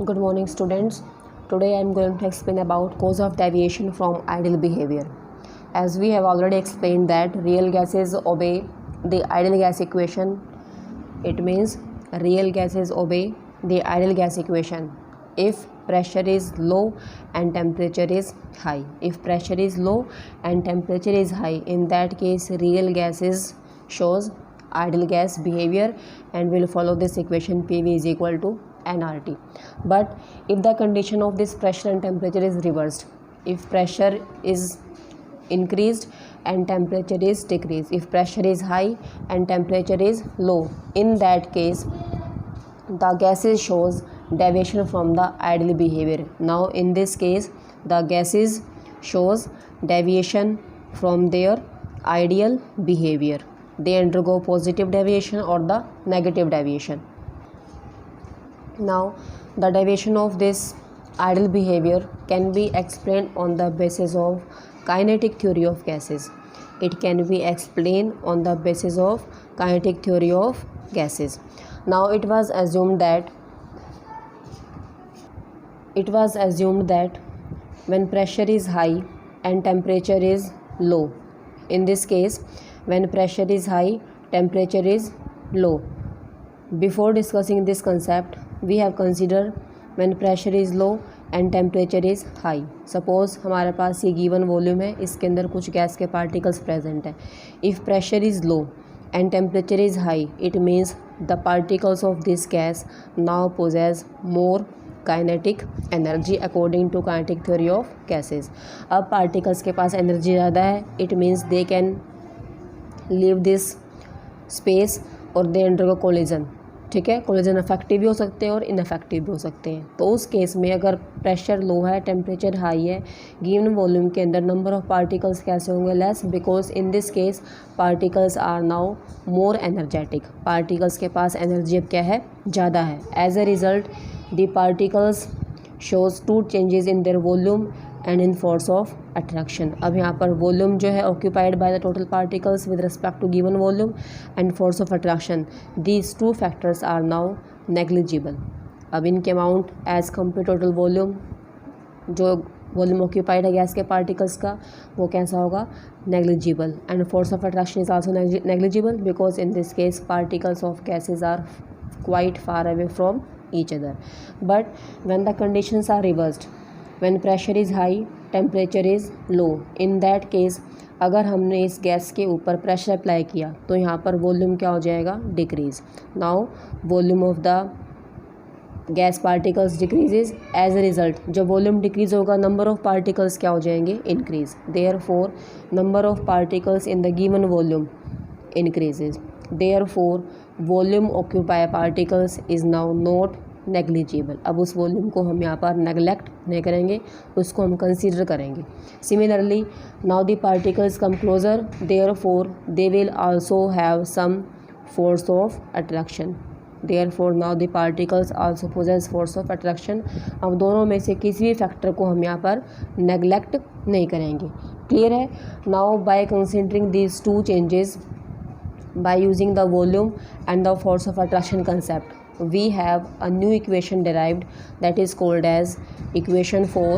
Good morning, students. Today I am going to explain about cause of deviation from ideal behavior. As we have already explained that real gases obey the ideal gas equation. It means real gases obey the ideal gas equation if pressure is low and temperature is high. If pressure is low and temperature is high, in that case real gases shows ideal gas behavior and will follow this equation PV is equal to nRT. But if the condition of this pressure and temperature is reversed, if pressure is increased and temperature is decreased, if pressure is high and temperature is low, in that case the gases shows deviation from the ideal behavior. Now in this case the gases shows deviation from their ideal behavior. They undergo positive deviation or the negative deviation. Now the deviation of this ideal behavior can be explained on the basis of kinetic theory of gases. It can be explained on the basis of kinetic theory of gases. Now it was assumed that when pressure is high and temperature is low, in this case when pressure is high, temperature is low. Before discussing this concept, we have considered when pressure is low and temperature is high. Suppose हमारे पास ये given volume है, इसके अंदर कुछ gas के particles present है. If pressure is low and temperature is high, it means the particles of this gas now possess more kinetic energy according to kinetic theory of gases. अब particles के पास energy ज़्यादा है, it means they can leave this space और they undergo collision. ठीक है, collision effective भी हो सकते हैं और इनफेक्टिव भी हो सकते हैं. तो उस केस में अगर प्रेशर लो है, टेम्परेचर हाई है, गिवन वॉल्यूम के अंदर नंबर ऑफ पार्टिकल्स कैसे होंगे? Less, because in this case particles are now more energetic. Particles के पास एनर्जी अब क्या है? ज़्यादा है. As a result the particles shows two changes in their volume and in force of attraction. अब यहाँ पर वॉल्यूम जो है occupied by the total particles with respect to given volume and force of attraction, these two factors are now negligible. अब इनके amount as compare total volume, जो volume occupied है gas के पार्टिकल्स का, वो कैसा होगा? Negligible. And force of attraction is also negligible because in this case particles of gases are quite far away from each other. But when the conditions are reversed, when pressure is high, temperature is low, in that case अगर हमने इस gas के ऊपर pressure apply किया तो यहाँ पर volume क्या हो जाएगा? Decrease. Now volume of the gas particles decreases. As a result जब वॉल्यूम डिक्रीज होगा, नंबर ऑफ पार्टिकल्स क्या हो जाएंगे? Increase. Therefore number of particles in the given volume increases. Therefore volume occupied particles is now not negligible. अब उस volume को हम यहाँ पर नेगलेक्ट नहीं करेंगे, उसको हम कंसीडर करेंगे. Similarly now the particles come closer, therefore they will also have some force of attraction. Therefore now the particles also possess force of attraction. अब दोनों में से किसी भी फैक्टर को हम यहाँ पर नेगलेक्ट नहीं करेंगे. क्लियर है? Now by considering these two changes, by using the volume and the force of attraction concept, we have a new equation derived that is called as equation for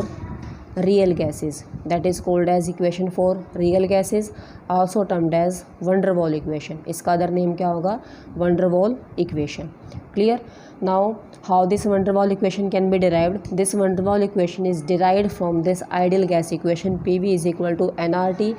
real gases. That is called as equation for real gases, also termed as van der Waal equation. इसका other name क्या होगा? van der Waal equation. Clear? Now how this van der Waal equation can be derived? This van der Waal equation is derived from this ideal gas equation PV is equal to nRT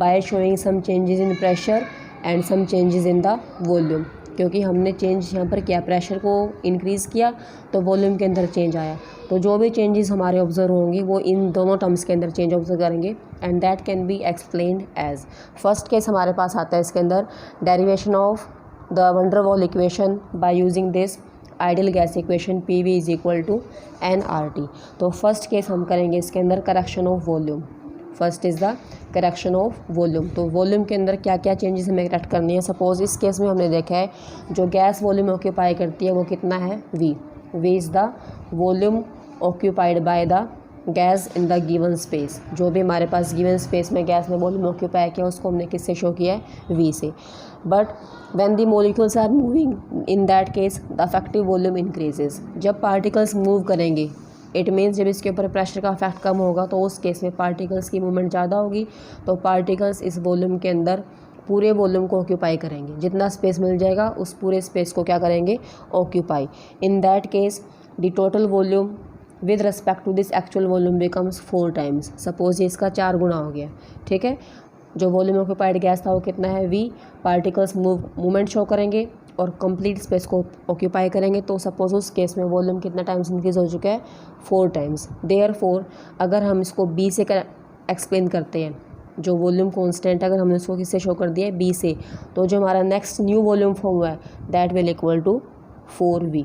by showing some changes in pressure and some changes in the volume. क्योंकि हमने change यहाँ पर किया, pressure को increase किया तो volume के अंदर चेंज आया. तो जो भी चेंजेस हमारे ऑब्जर्व होंगी वो इन दोनों टर्म्स के अंदर चेंज ऑब्जर्व करेंगे. And that can be explained as, first case हमारे पास आता है इसके अंदर derivation of the van der Waal equation by using this ideal gas equation PV is equal to nRT. तो फर्स्ट केस हम करेंगे इसके अंदर correction of volume. First is the correction of volume. तो वॉल्यूम के अंदर क्या क्या चेंजेस हमें करेक्ट करनी है? सपोज इस केस में हमने देखा है जो गैस वॉल्यूम ऑक्यूपाई करती है वो कितना है? V. V is the volume occupied by the gas in the given space, जो भी हमारे पास गिवन स्पेस में गैस ने वॉल्यूम ऑक्यूपाई किया उसको हमने किससे शो किया है, वी से। But when the molecules are moving in that case the effective volume increases. जब पार्टिकल्स मूव करेंगे इट मीन्स जब इसके ऊपर प्रेशर का इफेक्ट कम होगा तो उस केस में पार्टिकल्स की मूवमेंट ज़्यादा होगी, तो पार्टिकल्स इस वॉल्यूम के अंदर पूरे वॉल्यूम को ऑक्यूपाई करेंगे। जितना स्पेस मिल जाएगा उस पूरे स्पेस को क्या करेंगे, occupy. In that case the total volume with respect to this actual volume becomes 4 times. Suppose ये इसका 4 गुना हो गया, ठीक है। जो वॉल्यूम ऑक्यूपाइड गैस था वो कितना है, वी। पार्टिकल्स मूवमेंट शो करेंगे और कंप्लीट स्पेस को ऑक्यूपाई करेंगे, तो सपोज उस केस में वॉल्यूम कितना टाइम्स इंक्रीज हो चुका है, 4 टाइम्स। देयरफॉर अगर हम इसको बी से एक्सप्लेन करते हैं, जो वॉल्यूम कांस्टेंट अगर हमने इसको किससे शो कर दिया है, बी से, तो जो हमारा नेक्स्ट न्यू वॉल्यूम फॉर्म हुआ है that will equal to 4v,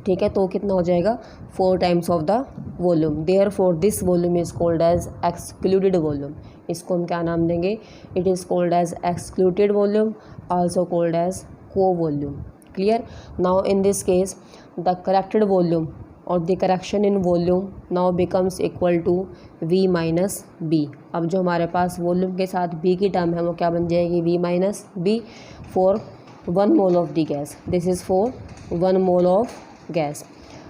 ठीक है। तो कितना हो जाएगा, 4 times of the volume. Therefore this volume is called as excluded volume. इसको हम क्या नाम देंगे, it is called as excluded volume, also called as co volume. Clear. Now in this case the corrected volume और the correction in volume now becomes equal to v minus b. अब जो हमारे पास volume के साथ b की term है वो क्या बन जाएगी, v minus B for 1 mole of the gas. This is for 1 mole of gas.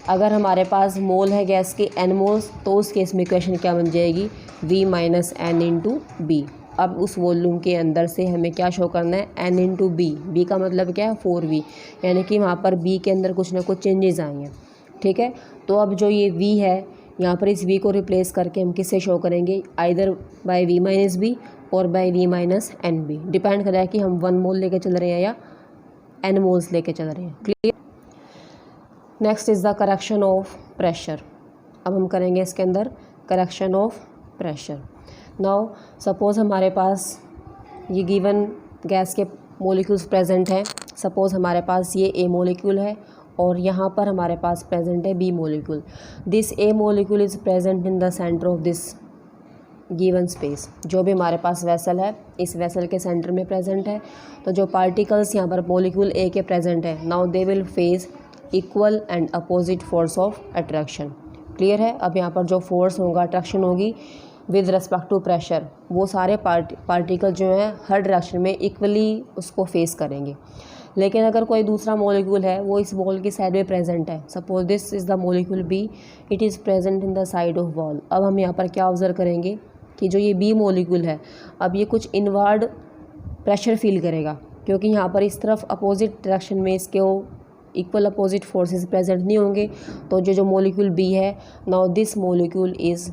अगर हमारे पास मोल है गैस के n मोल्स तो उस केस में इक्वेशन क्या बन जाएगी, v minus N into B. अब उस वॉल्यूम के अंदर से हमें क्या शो करना है, n इंटू बी। बी का मतलब क्या है, 4v, यानी कि वहाँ पर b के अंदर कुछ ना कुछ चेंजेस आए हैं, ठीक है। तो अब जो ये v है यहाँ पर इस v को रिप्लेस करके हम किससे शो करेंगे, either by v minus b और by v minus N b. Depend कर रहा है कि हम 1 मोल लेके चल रहे हैं या n मोल्स लेके चल रहे हैं। Clear. Next is the correction of pressure. अब हम करेंगे इसके अंदर correction of pressure. Now suppose हमारे पास ये गिवन गैस के मॉलिक्यूल्स प्रेजेंट हैं। सपोज़ हमारे पास ये ए मॉलिक्यूल है और यहाँ पर हमारे पास प्रेजेंट है B molecule. This A molecule is present in the centre of this given space. जो भी हमारे पास वेसल है इस वेसल के सेंटर में प्रेजेंट है। तो जो पार्टिकल्स यहाँ पर मॉलिक्यूल ए के प्रेजेंट है, now they will face equal and opposite force of attraction. Clear है। अब यहाँ पर जो फोर्स होगा, अट्रैक्शन होगी विद रिस्पेक्ट टू प्रेशर, वो सारे पार्टिकल जो हैं हर डायरेक्शन में इक्वली उसको फेस करेंगे। लेकिन अगर कोई दूसरा मॉलिक्यूल है वो इस वॉल की साइड में प्रेजेंट है, suppose this is the molecule B, it is present in the side of wall. अब हम यहाँ पर क्या ऑब्जर्व करेंगे कि जो ये बी मॉलिक्यूल है अब ये कुछ इनवर्ड प्रेशर फील करेगा, क्योंकि यहाँ पर इस तरफ अपोजिट डायरेक्शन में इसके इक्वल अपोजिट फोर्सेस प्रेजेंट नहीं होंगे। तो जो मॉलिक्यूल बी है, now this molecule is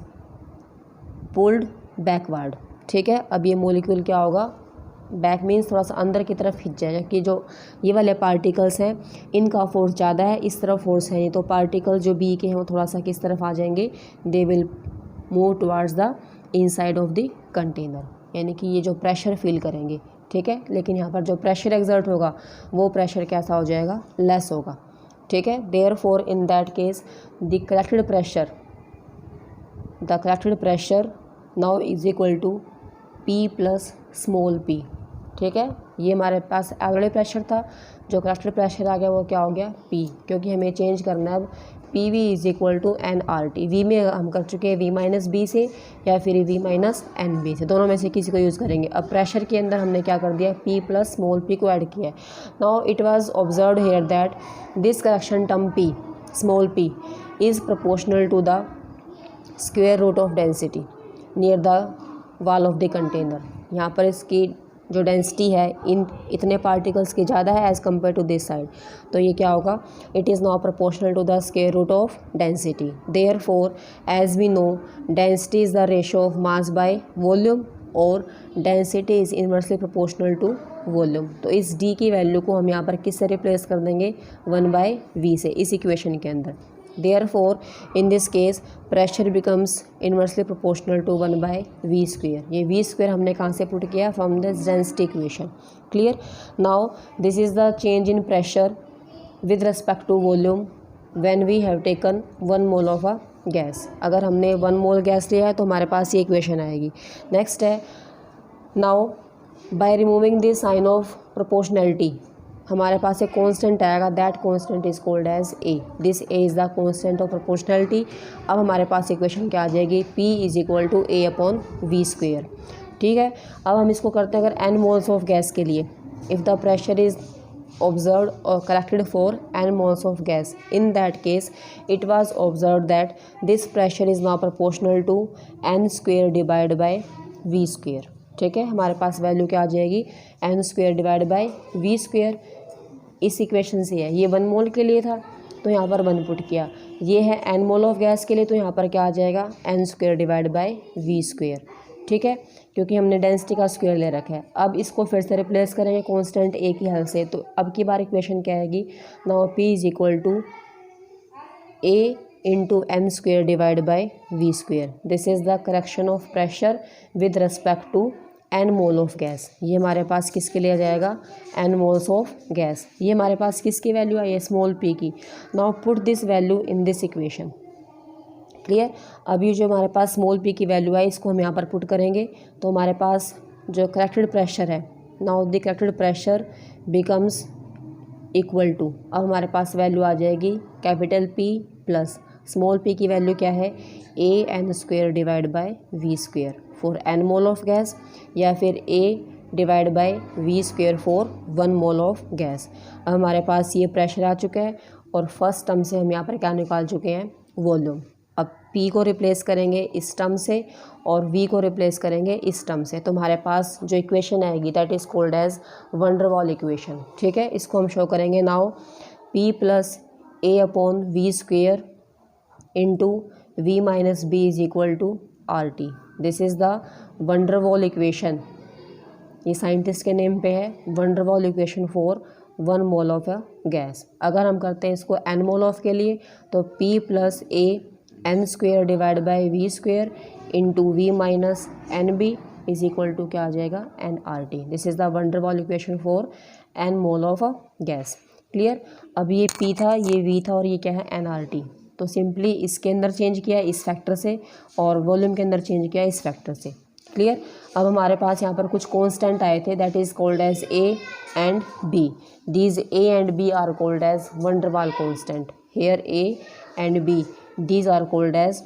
pulled backward, ठीक है। अब ये मॉलिक्यूल क्या होगा, बैक मीन्स थोड़ा सा अंदर की तरफ खिंच जाएगा, कि जो ये वाले पार्टिकल्स हैं इनका फोर्स ज़्यादा है, इस तरफ फोर्स है नहीं, तो पार्टिकल जो बी के हैं वो थोड़ा सा किस तरफ आ जाएंगे, they will move towards the inside of the container, यानी कि ये जो प्रेशर फील करेंगे, ठीक है। लेकिन यहाँ पर जो प्रेशर एक्सर्ट होगा वो प्रेशर कैसा हो जाएगा, लेस होगा, ठीक है। Therefore in that case the corrected pressure now is equal to P plus small p, ठीक है। ये हमारे पास ऑलरेडी प्रेशर था, जो करेक्टेड प्रेशर आ गया वो क्या हो गया, P, क्योंकि हमें चेंज करना है अब PV is equal to nRT। V में हम कर चुके हैं V माइनस बी से या फिर V माइनस एन बी से, दोनों में से किसी को यूज़ करेंगे। अब प्रेशर के अंदर हमने क्या कर दिया, P प्लस स्मॉल p को ऐड किया है। Now it was observed here that this correction term P small p is proportional to the square root of density near the wall of the container. यहाँ पर इसकी जो density है इन इतने particles की ज़्यादा है as compare to this side, तो ये क्या होगा, it is not proportional to the square root of density. Therefore as we know density is the ratio of mass by volume और density is inversely proportional to volume. तो इस d की value को हम यहाँ पर किससे रिप्लेस कर देंगे, 1/v से, इस इक्वेशन के अंदर। Therefore, in this case, pressure becomes inversely proportional to 1/v square. ये v square हमने कहाँ से पुट किया, from the density equation. Clear? Now, this is the change in pressure with respect to volume when we have taken 1 mole of a gas. अगर हमने 1 मोल gas लिया है तो हमारे पास ये इक्वेशन आएगी। नेक्स्ट है, now by removing the sign of proportionality, हमारे पास एक कांस्टेंट आएगा, that constant is called as A, this A is the constant of proportionality. अब हमारे पास इक्वेशन क्या आ जाएगी, P is equal to A upon V square. ठीक है, अब हम इसको करते हैं अगर n मोल्स ऑफ गैस के लिए, if the pressure is observed or corrected for n moles of gas, in that case it was observed that this pressure is now proportional to n square divided by v square। ठीक है, हमारे पास value क्या आ जाएगी, n square divide by v square. इस equation से है, ये 1 मोल के लिए था तो यहाँ पर 1 पुट किया, ये है n मोल ऑफ गैस के लिए तो यहाँ पर क्या आ जाएगा, n square divide by v square. ठीक है, क्योंकि हमने डेंसिटी का स्क्वायर ले रखा है। अब इसको फिर से रिप्लेस करेंगे कांस्टेंट ए की हेल्प से, तो अब की बार इक्वेशन क्या आएगी, now P is equal to A into N square divide by we square. This is the correction of pressure with respect to n mole of gas. ये हमारे पास किसके लिए आ जाएगा, n मोल्स ऑफ गैस। ये हमारे पास किसकी वैल्यू आई है, small p की। Now put this value in this equation. Clear, अब ये जो हमारे पास स्मॉल p की वैल्यू है इसको हम यहाँ पर पुट करेंगे तो हमारे पास जो करेक्टेड प्रेशर है, now the corrected pressure becomes equal to, अब हमारे पास वैल्यू आ जाएगी capital P plus small p की वैल्यू क्या है, a N square divide by we square for n mole of gas, या फिर a divide by we square for 1 mole of gas. अब हमारे पास ये प्रेशर आ चुका है और फर्स्ट टर्म से हम यहाँ पर क्या निकाल चुके हैं, वॉल्यूम। अब P को रिप्लेस करेंगे इस टर्म से और V को रिप्लेस करेंगे इस टर्म से, तो हमारे पास जो इक्वेशन आएगी that is called as van der Waal equation. ठीक है, इसको हम शो करेंगे now P plus A upon V square into V minus B is equal to are T. This is the van der Waal equation, ये scientist के name पे है, one der Waal equation for 1 mole of a gas. अगर हम करते हैं इसको n mole of के लिए तो P plus A N square divide by we square into V minus N B is equal to क्या आ जाएगा, N R T. This is the van der Waal equation for n mole of a gas. Clear, अब ये P था, ये V था और ये क्या है, एन आर टी। तो सिंपली इसके अंदर चेंज किया इस फैक्टर से और वॉल्यूम के अंदर चेंज किया इस फैक्टर से। क्लियर, अब हमारे पास यहाँ पर कुछ कांस्टेंट आए थे that is called as A and B. These A and B are called as van der वाल constant. Here A and B these are called as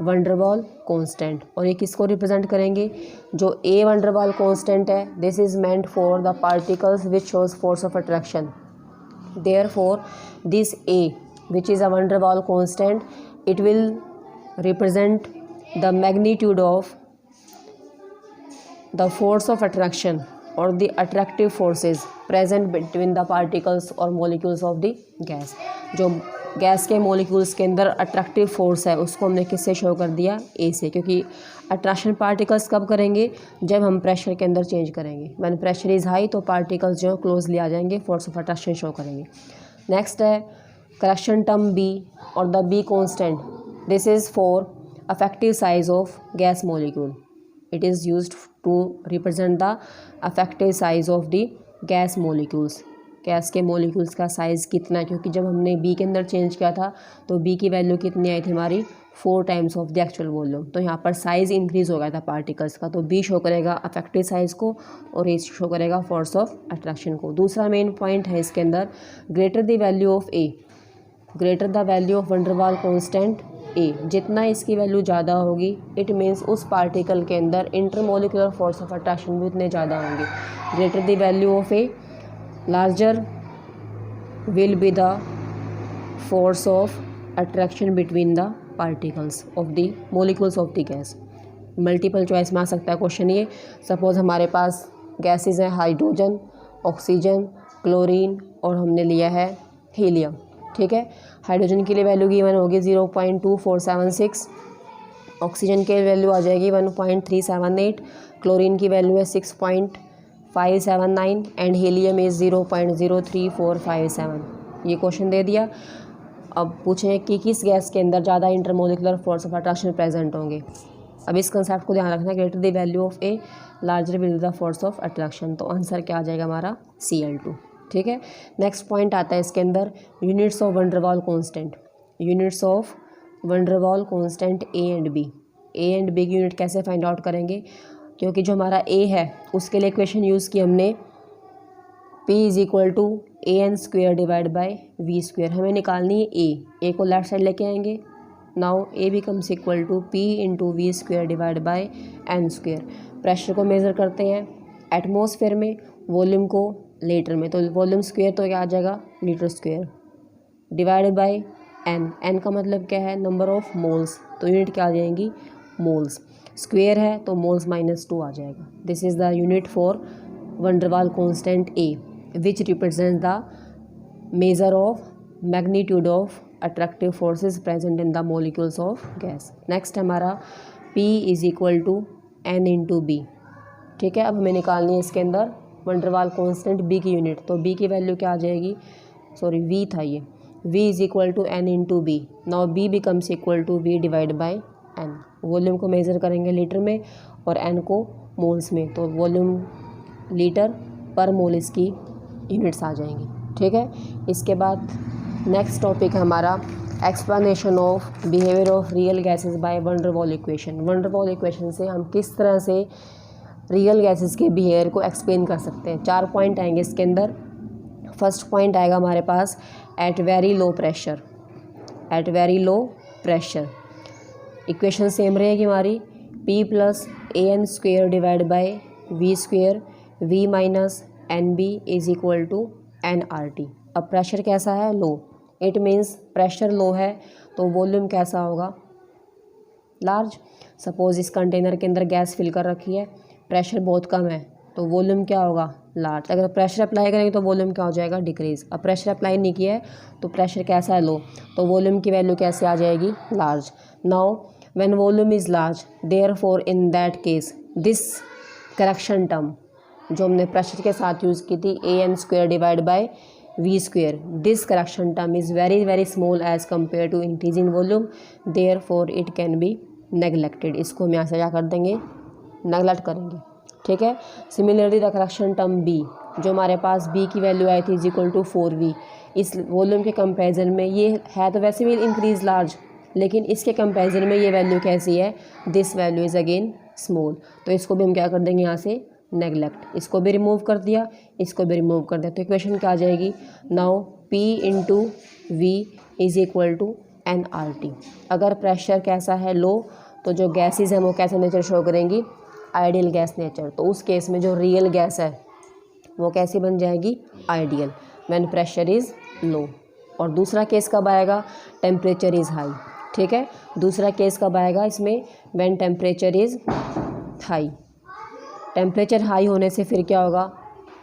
van der वाल कांस्टेंट। और ये किसको रिप्रेजेंट करेंगे, जो ए वन डर वाल constant है this is meant for the particles which shows force of attraction. Therefore this A which is a van der Waal constant, it will represent the magnitude of the force of attraction or the attractive forces present between the particles or molecules of the gas। जो gas के molecules के अंदर attractive force है उसको हमने किससे show कर दिया, ए से, क्योंकि अट्रैक्शन पार्टिकल्स कब करेंगे, जब हम प्रेशर के अंदर चेंज करेंगे। व्हेन प्रेशर इज़ हाई तो पार्टिकल्स जो क्लोजली आ जाएंगे, फोर्स ऑफ अट्रैक्शन शो करेंगे। नेक्स्ट है करेक्शन टर्म B और the B constant. This is for effective size of gas molecule. It is used to represent the effective size of the gas molecules. Gas के molecules का size कितना है, क्योंकि जब हमने B के अंदर चेंज किया था तो B की वैल्यू कितनी आई थी हमारी, 4 times of the actual volume. तो यहाँ पर साइज़ इंक्रीज़ हो गया था पार्टिकल्स का, तो B शो करेगा अफेक्टिव साइज़ को और A शो करेगा फोर्स ऑफ अट्रैक्शन को। दूसरा मेन पॉइंट है इसके अंदर, greater the value of A greater the value of van der वाल कांस्टेंट ए। जितना इसकी वैल्यू ज़्यादा होगी इट मीन्स उस पार्टिकल के अंदर इंटरमोलिकुलर फोर्स ऑफ अट्रैक्शन भी उतने ज़्यादा होंगे। Greater the value of a larger will be the force of attraction between the particles of the molecules of the gas. Multiple choice में आ सकता है क्वेश्चन ये। सपोज हमारे पास गैसेज हैं हाइड्रोजन, ऑक्सीजन, क्लोरीन और हमने लिया है हीलियम। ठीक है, हाइड्रोजन के लिए वैल्यू गिवन होगी 0.2476, ऑक्सीजन के वैल्यू आ जाएगी 1.378, क्लोरीन की वैल्यू है 6.579 एंड हीलियम इज़ 0.03457। ये क्वेश्चन दे दिया। अब पूछें कि किस गैस के अंदर ज़्यादा intermolecular force of attraction present होंगे। अब इस कंसेप्ट को ध्यान रखना, greater the value of a larger will the force of attraction, तो आंसर क्या आ जाएगा हमारा Cl2। ठीक है, नेक्स्ट पॉइंट आता है इसके अंदर यूनिट्स ऑफ वन डर वाल constant. Units of van der वाल constant A and B. A and B की यूनिट कैसे फाइंड आउट करेंगे, क्योंकि जो हमारा ए है उसके लिए इक्वेशन यूज़ की हमने P is equal to AN square divide by V square. हमें निकालनी है A को लेफ्ट साइड लेके आएंगे। Now A becomes equal to P into V square divide by N square. Pressure को मेज़र करते हैं एटमॉस्फेयर में, वॉल्यूम को लीटर में, तो वॉल्यूम स्क्वेयर तो क्या आ जाएगा litre square divide by N का मतलब क्या है नंबर ऑफ मोल्स, तो यूनिट क्या आ जाएंगी मोल्स। स्क्वेयर है तो मोल्स -2 आ जाएगा। This is the unit for van der वाल constant A which represent the measure of magnitude of attractive forces present in the molecules of gas. Next हमारा P is equal to N into b. ठीक है, अब हमें निकालनी है इसके अंदर वैन डर वाल कांस्टेंट B की यूनिट, तो B की वैल्यू क्या आ जाएगी, सॉरी V था ये, V is equal to N into B. Now B becomes equal to V divide by N। Volume को मेज़र करेंगे लीटर में और N को मोल्स में, तो वॉल्यूम लीटर पर मोल इसकी यूनिट्स आ जाएंगी। ठीक है, इसके बाद नेक्स्ट टॉपिक है हमारा explanation of behaviour of real gases by van der Waal equation. Van der Waal equation से हम किस तरह से रियल गैसेस के बिहेवियर को एक्सप्लेन कर सकते हैं। 4 पॉइंट आएंगे इसके अंदर। फर्स्ट पॉइंट आएगा हमारे पास at very low pressure. At very low pressure equation same रहेगी हमारी, P plus AN square divide by V square V minus NB is equal to nRT। अब प्रेशर कैसा है low, it means pressure low है तो volume कैसा होगा large. Suppose इस कंटेनर के अंदर गैस फिल कर रखी है, प्रेशर बहुत कम है तो वॉल्यूम क्या होगा लार्ज। अगर प्रेशर अप्लाई करेंगे तो वॉल्यूम क्या हो जाएगा डिक्रीज। अब प्रेशर अप्लाई नहीं किया है तो प्रेशर कैसा है लो, तो वॉल्यूम की वैल्यू कैसे आ जाएगी large. Now when volume is large therefore in that case this correction term जो हमने प्रेशर के साथ यूज़ की थी AN square divide by V square, this correction term is very small as compare to increase in volume, therefore it can be neglected. इसको हम यहाँ से क्या कर देंगे नेगलेक्ट करेंगे। ठीक है, similarly the correction term B जो हमारे पास B की वैल्यू आई थी इज इक्वल टू 4V, इस वॉल्यूम के कंपैरिजन में ये है तो वैसे भी इंक्रीज लार्ज, लेकिन इसके कंपैरिजन में ये वैल्यू कैसी है, this value is again small, तो इसको भी हम क्या कर देंगे यहाँ से नेगलेक्ट। इसको भी रिमूव कर दिया, इसको भी रिमूव कर दिया, तो इक्वेशन क्या आ जाएगी now P into V is equal to nRT। अगर प्रेशर कैसा है लो तो जो गैसेज हैं वो कैसा नेचर शो करेंगी आइडियल गैस नेचर, तो उस केस में जो रियल गैस है वो कैसी बन जाएगी आइडियल व्हेन प्रेशर इज़ लो। और दूसरा केस कब आएगा टेम्परेचर इज़ हाई। ठीक है, दूसरा केस कब आएगा इसमें when temperature is high. Temperature high होने से फिर क्या होगा,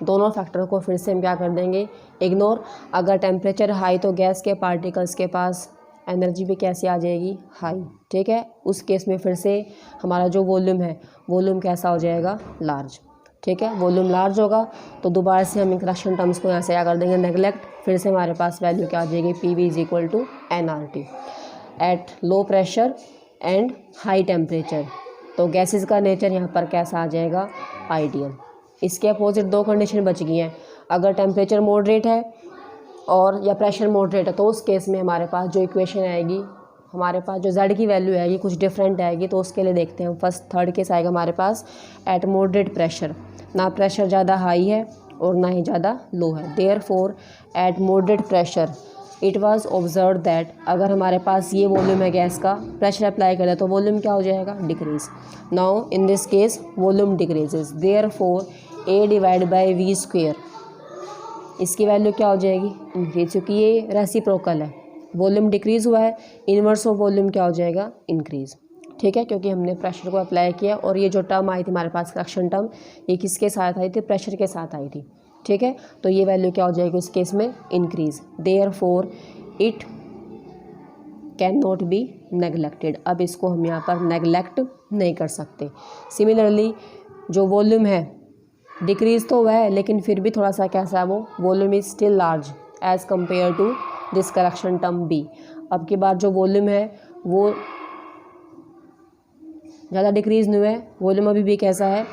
दोनों फैक्टर को फिर से हम क्या कर देंगे इग्नोर। अगर टेम्परेचर हाई तो गैस के पार्टिकल्स के पास एनर्जी भी कैसी आ जाएगी हाई। ठीक है, उस केस में फिर से हमारा जो वॉल्यूम है वॉल्यूम कैसा हो जाएगा लार्ज। ठीक है, वॉल्यूम लार्ज होगा तो दोबारा से हम करेक्शन टर्म्स को यहाँ से क्या कर देंगे नेगलेक्ट। फिर से हमारे पास वैल्यू क्या आ जाएगी PV is equal to nRT at low pressure and high temperature. तो गैसेस का नेचर यहाँ पर कैसा आ जाएगा आइडियल। इसके अपोजिट दो कंडीशन बच गई हैं, अगर टेम्परेचर मॉडरेट है और या प्रेशर मॉडरेट है तो उस केस में हमारे पास जो इक्वेशन आएगी, हमारे पास जो Z की वैल्यू आएगी कुछ डिफरेंट आएगी। तो उसके लिए देखते हैं फर्स्ट थर्ड केस आएगा हमारे पास एट मॉडरेट प्रेशर, ना प्रेशर ज़्यादा हाई है और ना ही ज़्यादा लो है। Therefore eight moderate pressure it was observe that अगर हमारे पास ये वॉल्यूम है गैस का, प्रेशर अप्लाई करें तो वॉल्यूम क्या हो जाएगा decrease. Now in this case volume decreases, therefore A divide by V square इसकी वैल्यू क्या हो जाएगी इंक्रीज, क्योंकि ये रेसिप्रोकल है, वॉल्यूम डिक्रीज़ हुआ है, इनवर्स ऑफ वॉल्यूम क्या हो जाएगा इंक्रीज़। ठीक है, क्योंकि हमने प्रेशर को अप्लाई किया और ये जो टर्म आई थी हमारे पास करेक्शन टर्म ये किसके साथ आई थी प्रेशर के साथ आई थी। ठीक है, तो ये वैल्यू क्या हो जाएगी उस केस में increase, therefore it can not be neglected. अब इसको हम यहाँ पर नेगलेक्ट नहीं कर सकते। सिमिलरली जो वॉल्यूम है डिक्रीज तो हुआ है लेकिन फिर भी थोड़ा सा कैसा है वो volume is still large as compare to this correction term B। अब के बाद जो वॉल्यूम है वो ज़्यादा डिक्रीज नहीं हुआ है, वॉल्यूम अभी भी कैसा है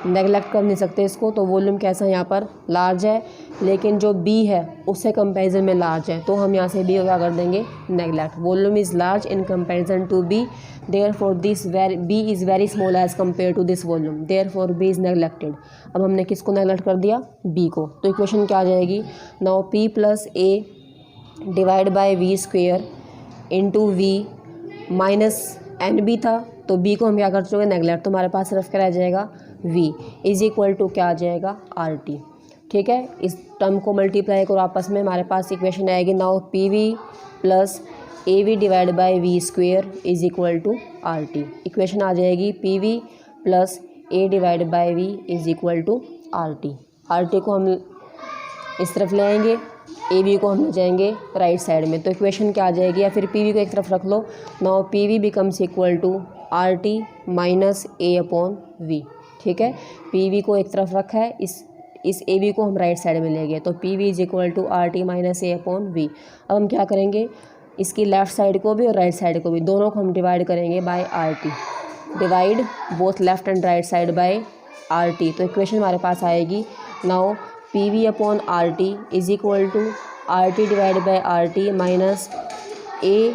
नेगलेक्ट कर नहीं सकते इसको। तो वॉल्यूम कैसा है यहाँ पर, लार्ज है, लेकिन जो बी है उससे कंपैरिजन में लार्ज है, तो हम यहाँ से बी को क्या कर देंगे, neglect. Volume is large in comparison to B, therefore this B is very small as compare to this volume, therefore B is neglected. अब हमने किसको नेगलेक्ट कर दिया, बी को। तो इक्वेशन क्या आ जाएगी, now P plus A divide by we square into V minus N B था, तो बी को हम क्या कर चुके, नेगलेक्ट। तो हमारे पास सिर्फ क्या रह जाएगा, v इज इक्वल टू क्या आ जाएगा, आर टी। ठीक है, इस टर्म को मल्टीप्लाई करो आपस में, हमारे पास इक्वेशन आएगी now P v plus a v divide by we square is equal to are t. Equation आ जाएगी p v plus A divide by v is equal to are t. R T को हम इस तरफ ले आएंगे, A V को हम ले जाएंगे राइट साइड में। तो इक्वेशन क्या आ जाएगी, या फिर पी वी को एक तरफ रख लो, now P V becomes equal to are T minus A upon V. ठीक है, पी वी को एक तरफ रखा है, इस ए वी को हम राइट साइड में ले गए, तो P V is equal to are T minus A upon V. अब हम क्या करेंगे, इसकी लेफ़्ट साइड को भी और राइट साइड को भी, दोनों को हम डिवाइड करेंगे by R T. Divide both left and right side by R T. तो इक्वेशन हमारे पास आएगी now P V upon R T is equal to are T divide by R T minus a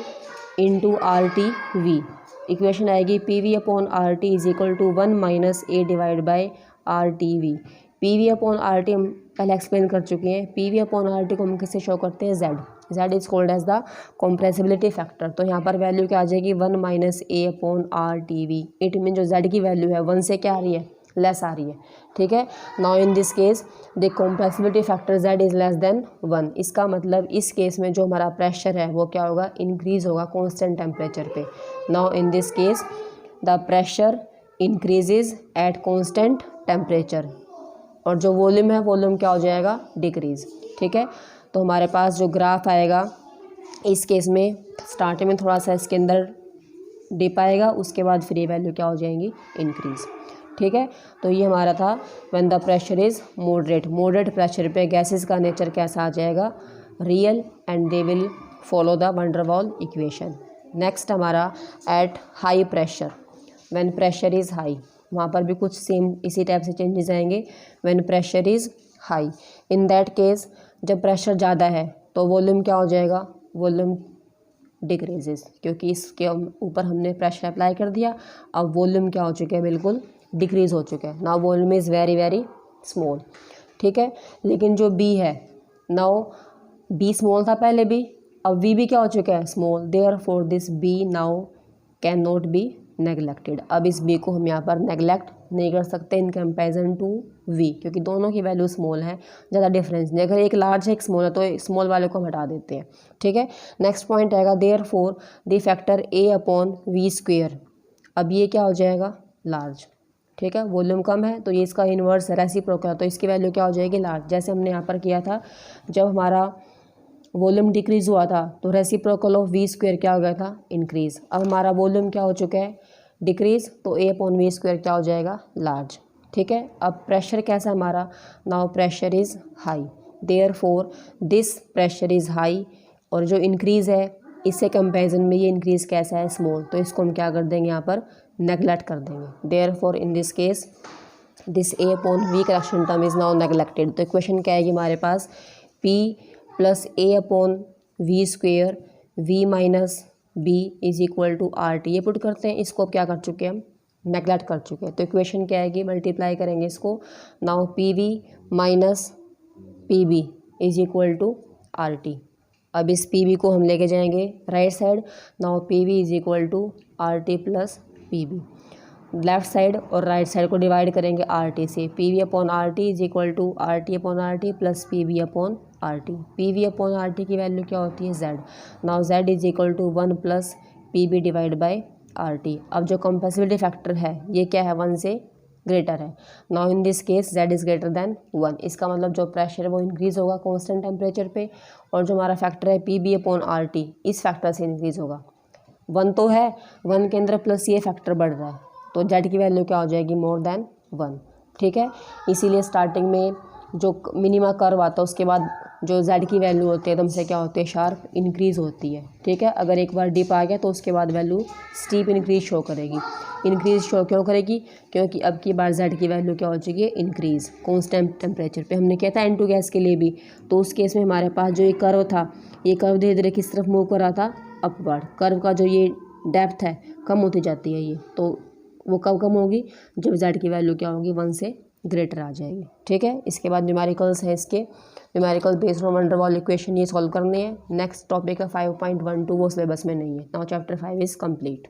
into R T V. Equation आएगी P V upon R T is equal to 1 minus a divide by R T V. P V upon R T हम पहले explain कर चुके हैं। P V upon R T को हम किससे show करते हैं, Z. Z is called as the compressibility factor. तो यहाँ पर वैल्यू क्या आ जाएगी, 1 minus A upon R T V. It mean जो जेड की वैल्यू है 1 से क्या आ रही है, लेस आ रही है। ठीक है, now in this case the compressibility factor Z is less than 1। इसका मतलब इस केस में जो हमारा प्रेशर है वो क्या होगा, इंक्रीज़ होगा कॉन्स्टेंट टेम्परेचर पे। Now in this case the pressure increases at constant temperature, और जो वॉल्यूम है वॉल्यूम क्या हो जाएगा, डिक्रीज़। ठीक है, तो हमारे पास जो ग्राफ आएगा इस केस में स्टार्टिंग में थोड़ा सा इसके अंदर डिप आएगा, उसके बाद फ्री वैल्यू क्या हो जाएंगी, इंक्रीज़। ठीक है, तो ये हमारा था when the pressure is moderate. Moderate pressure पे गैसेस का नेचर कैसा आ जाएगा, real, and they will follow the van der Waal equation. Next हमारा at high pressure, when pressure is high, वहाँ पर भी कुछ सेम इसी टाइप से चेंजेस आएंगे। When pressure is high, in that case जब प्रेशर ज़्यादा है तो वॉल्यूम क्या हो जाएगा, वॉल्यूम डिक्रीजेस, क्योंकि इसके ऊपर हमने प्रेशर अप्लाई कर दिया। अब वॉल्यूम क्या हो चुका है, बिल्कुल डिक्रीज़ हो चुका है। Now volume is very very small. ठीक है, लेकिन जो बी है, नाउ बी स्मॉल था पहले भी, अब वी भी क्या हो चुका है, small. Therefore this B now can not be neglected. अब इस बी को हम यहाँ पर नेगलेक्ट नहीं कर सकते इन कंपैरिजन टू वी, क्योंकि दोनों की वैल्यू स्मॉल है, ज़्यादा डिफरेंस नहीं। अगर एक लार्ज है एक स्मॉल है तो स्मॉल वाले को हम हटा देते हैं। ठीक है, नेक्स्ट पॉइंट आएगा therefore the factor A upon V square. अब ये क्या हो जाएगा, लार्ज। ठीक है, वॉल्यूम कम है तो ये इसका इन्वर्स रेसिप्रोकल है, तो इसकी वैल्यू क्या हो जाएगी, लार्ज। जैसे हमने यहाँ पर किया था, जब हमारा वॉल्यूम डिक्रीज़ हुआ था तो रेसिप्रोकल ऑफ वी स्क्वायर क्या हो गया था, इंक्रीज़। अब हमारा वॉल्यूम क्या हो चुका है, डिक्रीज़, तो ए अपॉन वी स्क्वायर क्या हो जाएगा, लार्ज। ठीक है, अब प्रेशर कैसा है हमारा, now pressure is high, therefore this pressure is high, और जो इंक्रीज़ है इससे कंपैरिजन में ये इंक्रीज़ कैसा है, स्मॉल। तो इसको हम क्या कर देंगे, यहाँ पर नेगलेक्ट कर देंगे। Therefore in this case this a upon V correction term is now neglected. तो इक्वेशन क्या आएगी हमारे पास, P plus A upon V square V minus B is equal to are T. ये पुट करते हैं, इसको क्या कर चुके हैं हम, नेगलेक्ट कर चुके हैं। तो इक्वेशन क्या आएगी, मल्टीप्लाई करेंगे इसको, now P V minus P B is equal to are T. अब इस पी वी को हम लेके जाएंगे right side, now P V is equal to are T plus P B. Left side और राइट साइड को डिवाइड करेंगे R T से, P V upon R T is equal to are T upon R T plus P V upon R T. P V upon R T की value क्या होती है, Z. Now Z is equal to 1 plus P B divide by R T. अब जो compressibility factor है ये क्या है, 1 से ग्रेटर है। Now in this case Z is greater than 1। इसका मतलब जो प्रेशर है वो इंक्रीज़ होगा कॉन्स्टेंट टेम्परेचर पे, और जो हमारा फैक्टर है P B upon R T इस फैक्टर से इंक्रीज़ होगा। 1 तो है, 1 के अंदर प्लस ये फैक्टर बढ़ रहा है, तो जेड की वैल्यू क्या हो जाएगी, मोर देन 1। ठीक है, इसीलिए स्टार्टिंग में जो मिनिमा कर्व आता है उसके बाद जो z की वैल्यू होती है एकदम से क्या होती है, शार्प इंक्रीज़ होती है। ठीक है, अगर एक बार डिप आ गया तो उसके बाद वैल्यू स्टीप इंक्रीज शो करेगी। इंक्रीज शो क्यों करेगी, क्योंकि अब की बार z की वैल्यू क्या हो चुकी है, इंक्रीज़ कॉन्स्टेंट टेम्परेचर पे। हमने किया था N2 गैस के लिए भी, तो उस केस में हमारे पास जो ये कर्व था, ये कर्व धीरे धीरे किस तरफ मूव कर रहा था, अपवर्ड। कर्व का जो ये डेप्थ है कम होती जाती है ये, तो वो कब कम होगी, जब z की वैल्यू क्या होगी, 1 से ग्रेटर आ जाएगी। ठीक है, इसके बाद न्यूमेरिकल्स हैं इसके, numerical based on wonder wall equation ये सॉल्व करने हैं। नेक्स्ट टॉपिक है 5.12, वो सिलेबस में नहीं है। Now chapter 5 is complete.